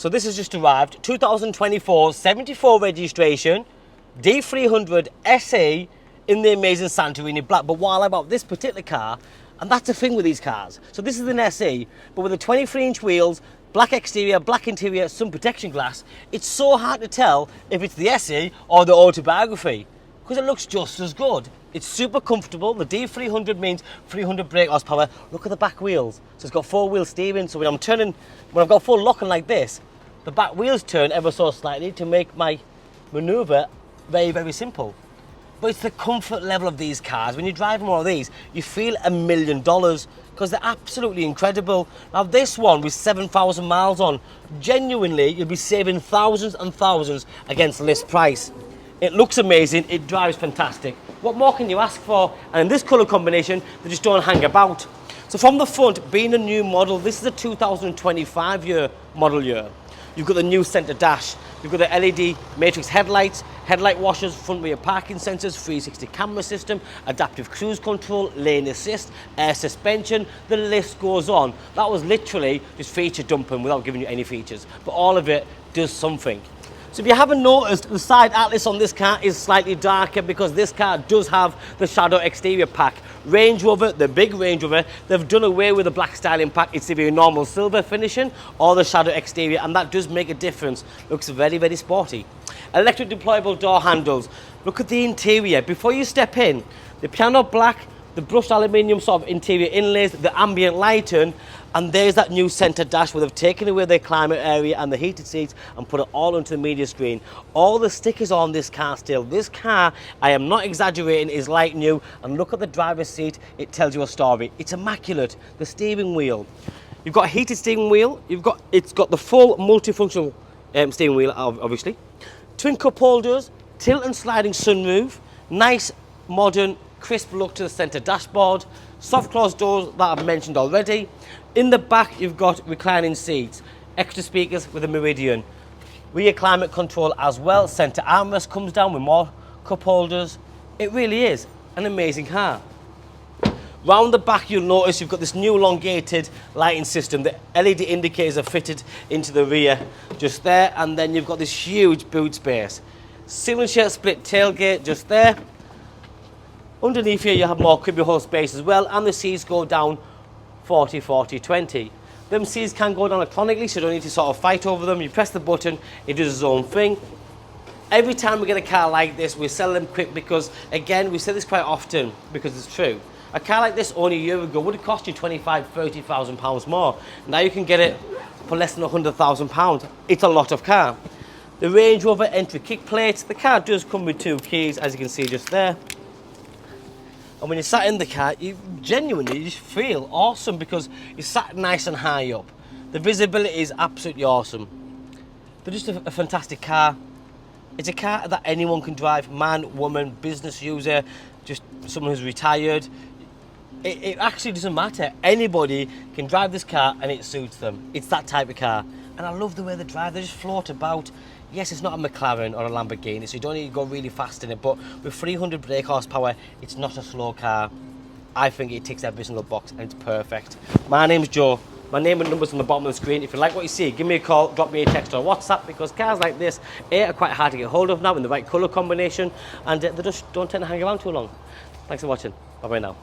So this has just arrived, 2024, 74 registration, D300 SE in the amazing Santorini black. But what I like about this particular car, and that's the thing with these cars, so this is an SE, but with the 23-inch wheels, black exterior, black interior, sun protection glass, it's so hard to tell if it's the SE or the autobiography, because it looks just as good. It's super comfortable. The D300 means 300 brake horsepower. Look at the back wheels. So it's got 4-wheel steering, so when I'm turning, when I've got full locking like this, the back wheels turn ever so slightly to make my maneuver very, very simple. But it's the comfort level of these cars. When you drive one of these, you feel $1 million because they're absolutely incredible. Now this one with 7,000 miles on, genuinely you'll be saving thousands and thousands against list price. It looks amazing, it drives fantastic. What more can you ask for? And in this colour combination, they just don't hang about. So from the front, being a new model, this is a 2025 model year. You've got the new centre dash, you've got the LED matrix headlights, headlight washers, front rear parking sensors, 360 camera system, adaptive cruise control, lane assist, air suspension, the list goes on. That was literally just feature dumping without giving you any features, but all of it does something. So if you haven't noticed, the side atlas on this car is slightly darker because this car does have the shadow exterior pack. Range Rover, the big Range Rover, they've done away with the black styling pack. It's either a normal silver finishing or the shadow exterior, and that does make a difference. Looks very, very sporty. Electric deployable door handles. Look at the interior. Before you step in, the piano black, the brushed aluminium sort of interior inlays, the ambient lighting, and there's that new centre dash where they've taken away the climate area and the heated seats and put it all onto the media screen. All the stickers on this car still. This car, I am not exaggerating, is like new, and look at the driver's seat, it tells you a story. It's immaculate. The steering wheel. You've got a heated steering wheel, it's got the full multifunctional steering wheel, obviously. Twin cup holders, tilt and sliding sunroof, nice modern crisp look to the centre dashboard, soft closed doors that I've mentioned already. In the back you've got reclining seats, extra speakers with a Meridian, rear climate control as well, centre armrest comes down with more cup holders. It really is an amazing car. Round the back you'll notice you've got this new elongated lighting system. The LED indicators are fitted into the rear just there, and then you've got this huge boot space. Ceiling shade split tailgate just there. Underneath here you have more cubbyhole space as well, and the seats go down 40, 40, 20. Them seats can go down electronically, so you don't need to sort of fight over them. You press the button, it does its own thing. Every time we get a car like this, we sell them quick because, again, we say this quite often because it's true. A car like this only a year ago would have cost you 25, 30,000 pounds more. Now you can get it for less than 100,000 pounds. It's a lot of car. The Range Rover entry kick plates. The car does come with 2 keys, as you can see just there. And when you're sat in the car, you genuinely just feel awesome because you're sat nice and high up. The visibility is absolutely awesome. They're just a fantastic car. It's a car that anyone can drive, man, woman, business user, just someone who's retired. It actually doesn't matter. Anybody can drive this car and it suits them. It's that type of car. And I love the way they drive. They just float about. Yes, it's not a McLaren or a Lamborghini, so you don't need to go really fast in it, but with 300 brake horsepower, it's not a slow car. I think it ticks every single box and it's perfect. My name's Joe. My name and number's on the bottom of the screen. If you like what you see, give me a call, drop me a text or WhatsApp, because cars like this are quite hard to get hold of now in the right colour combination, and they just don't tend to hang around too long. Thanks for watching. Bye-bye now.